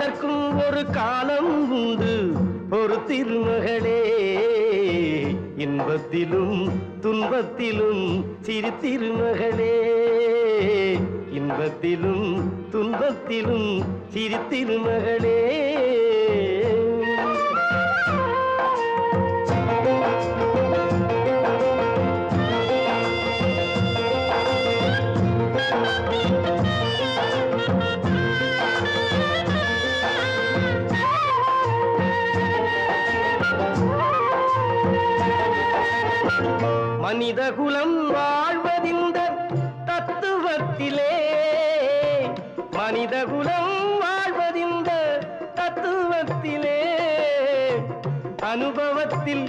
எதற்கும் ஒரு காலம் உண்டு ஒரு திருமகளே இன்பத்திலும் துன்பத்திலும் சிறு திருமகளே இன்பத்திலும் துன்பத்திலும் சிறு திருமகளே மனித குலம் வாழ்வதிந்த தத்துவத்திலே மனித குலம் வாழ்வதிந்த தத்துவத்திலே அனுபவத்தில்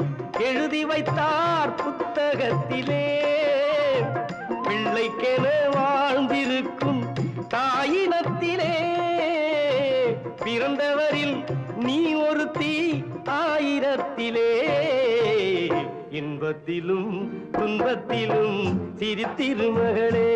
எழுதி வைத்தார் புத்தகத்திலே பிள்ளைக்கென வாழ்ந்திருக்கும் தாயினத்திலே பிறந்தவரில் நீ ஒருத்தி ஆயிரத்திலே இன்பத்திலும் துன்பத்திலும் சிறு திருமகளே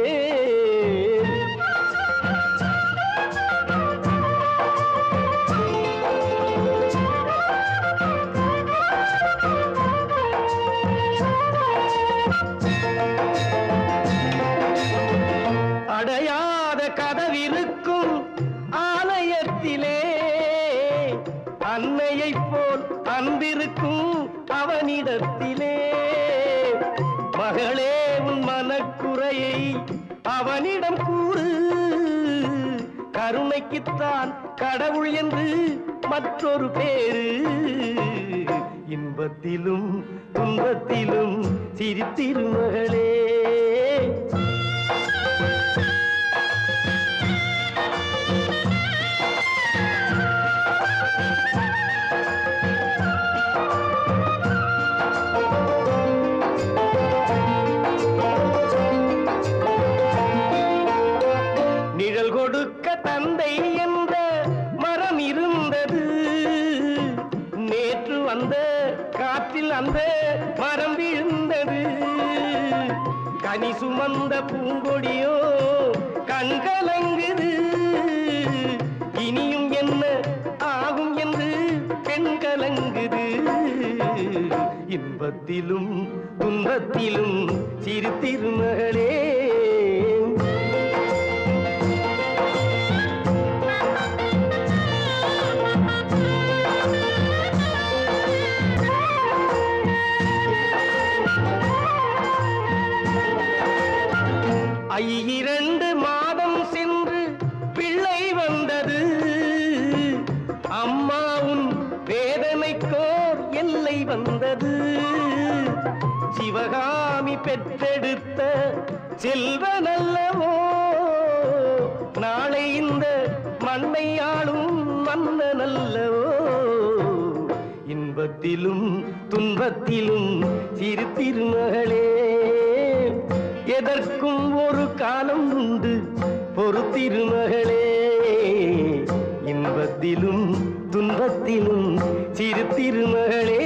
அடையாத கதவிருக்கும் ஆலயத்திலே அன்னையைப் போல் அன்பிருக்கும் அவனிடத்திலே மகளே உன் மனக்குறையை அவனிடம் கூறு கருணைக்குத்தான் கடவுள் என்று மற்றொரு பேரு இன்பத்திலும் துன்பத்திலும் சிறு திருமகளே நிழல் கொடுக்க தந்தை என்ற மரம் இருந்தது நேற்று வந்த காற்றில் அந்த மரம் விழுந்தது கனி சுமந்த பூங்கொடியோ கண்கலங்குது இனியும் என்ன ஆகும் என்று பெண்கலங்குது இன்பத்திலும் துன்பத்திலும் சிறு திருமகளே இரண்டு மாதம் சென்று பிள்ளை வந்தது அம்மாவும் வேதனைக்கோர் எல்லை வந்தது சிவகாமி பெற்றெடுத்த செல்வனல்லவோ நாளை இந்த மண்ணை ஆளும் மன்னனல்லவோ இன்பத்திலும் துன்பத்திலும் சிறு திருமகளே எதற்கும் ஒரு காலம் உண்டு ஒரு திருமகளே இன்பத்திலும் துன்பத்திலும் சிறு திருமகளே